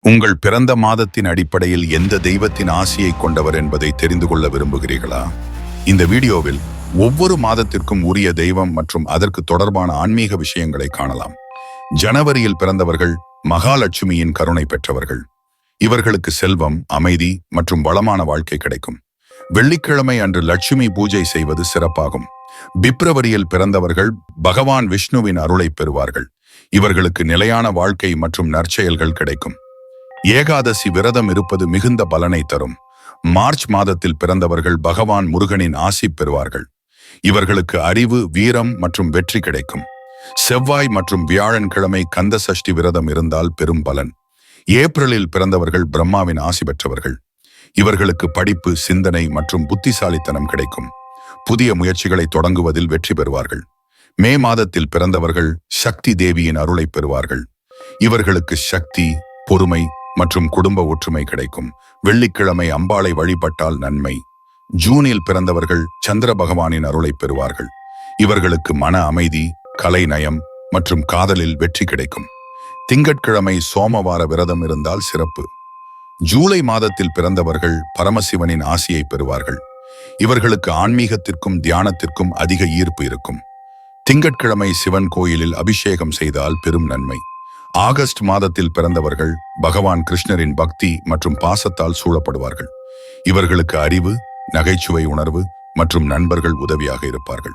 உங்கள் பிறந்த மாதத்தின் அடிப்படையில் எந்த தெய்வத்தின் ஆசியை கொண்டவர் என்பதை தெரிந்து கொள்ள விரும்புகிறீர்களா? இந்த வீடியோவில் ஒவ்வொரு மாதத்திற்கும் உரிய தெய்வம் மற்றும் அதற்கு தொடர்பான ஆன்மீக விஷயங்களை காணலாம். ஜனவரியில் பிறந்தவர்கள் மகாலட்சுமியின் கருணை பெற்றவர்கள். இவர்களுக்கு செல்வம், அமைதி மற்றும் வளமான வாழ்க்கை கிடைக்கும். வெள்ளிக்கிழமை அன்று லட்சுமி பூஜை செய்வது சிறப்பாகும். பிப்ரவரியில் பிறந்தவர்கள் பகவான் விஷ்ணுவின் அருளை பெறுவார்கள். இவர்களுக்கு நிலையான வாழ்க்கை மற்றும் நற்செயல்கள் கிடைக்கும். ஏகாதசி விரதம் இருப்பது மிகுந்த பலனை தரும். மார்ச் மாதத்தில் பிறந்தவர்கள் பகவான் முருகனின் ஆசி பெறுவார்கள். இவர்களுக்கு அறிவு, வீரம் மற்றும் வெற்றி கிடைக்கும். செவ்வாய் மற்றும் வியாழன்கிழமை கந்த சஷ்டி விரதம் இருந்தால் பெரும் பலன். ஏப்ரலில் பிறந்தவர்கள் பிரம்மாவின் ஆசி பெற்றவர்கள். இவர்களுக்கு படிப்பு, சிந்தனை மற்றும் புத்திசாலித்தனம் கிடைக்கும். புதிய முயற்சிகளை தொடங்குவதில் வெற்றி பெறுவார்கள். மே மாதத்தில் பிறந்தவர்கள் சக்தி தேவியின் அருளை பெறுவார்கள். இவர்களுக்கு சக்தி, பொறுமை மற்றும் குடும்ப ஒற்றுமை கிடைக்கும். வெள்ளிக்கிழமை அம்பாளை வழிபட்டால் நன்மை. ஜூனில் பிறந்தவர்கள் சந்திர பகவானின் அருளை பெறுவார்கள். இவர்களுக்கு மன அமைதி, கலை நயம் மற்றும் காதலில் வெற்றி கிடைக்கும். திங்கட்கிழமை சோமவார விரதம் இருந்தால் சிறப்பு. ஜூலை மாதத்தில் பிறந்தவர்கள் பரமசிவனின் ஆசியை பெறுவார்கள். இவர்களுக்கு ஆன்மீகத்திற்கும் தியானத்திற்கும் அதிக ஈர்ப்பு இருக்கும். திங்கட்கிழமை சிவன் கோயிலில் அபிஷேகம் செய்தால் பெரும் நன்மை. ஆகஸ்ட் மாதத்தில் பிறந்தவர்கள் பகவான் கிருஷ்ணரின் பக்தி மற்றும் பாசத்தால் சூழப்படுவார்கள். இவர்களுக்கு அறிவு, நகைச்சுவை உணர்வு மற்றும் நண்பர்கள் உதவியாக இருப்பார்கள்.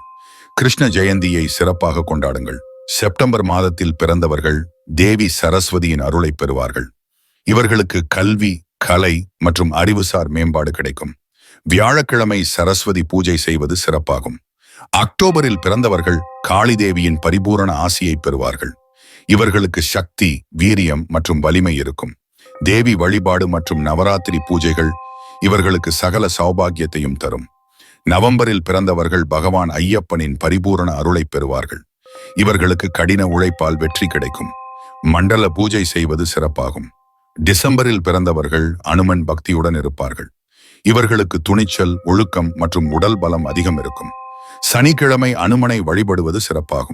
கிருஷ்ண ஜெயந்தியை சிறப்பாக கொண்டாடுங்கள். செப்டம்பர் மாதத்தில் பிறந்தவர்கள் தேவி சரஸ்வதியின் அருளை பெறுவார்கள். இவர்களுக்கு கல்வி, கலை மற்றும் அறிவுசார் மேம்பாடு கிடைக்கும். வியாழக்கிழமை சரஸ்வதி பூஜை செய்வது சிறப்பாகும். அக்டோபரில் பிறந்தவர்கள் காளி தேவியின் பரிபூரண ஆசியை பெறுவார்கள். இவர்களுக்கு சக்தி, வீரியம் மற்றும் வலிமை இருக்கும். தேவி வழிபாடு மற்றும் நவராத்திரி பூஜைகள் இவர்களுக்கு சகல சௌபாகியத்தையும் தரும். நவம்பரில் பிறந்தவர்கள் பகவான் ஐயப்பனின் பரிபூரண அருளை பெறுவார்கள். இவர்களுக்கு கடின உழைப்பால் வெற்றி கிடைக்கும். மண்டல பூஜை செய்வது சிறப்பாகும். டிசம்பரில் பிறந்தவர்கள் அனுமன் பக்தியுடன் இருப்பார்கள். இவர்களுக்கு துணிச்சல், ஒழுக்கம் மற்றும் உடல் பலம் அதிகம் இருக்கும். சனிக்கிழமை அனுமனை வழிபடுவது சிறப்பாகும்.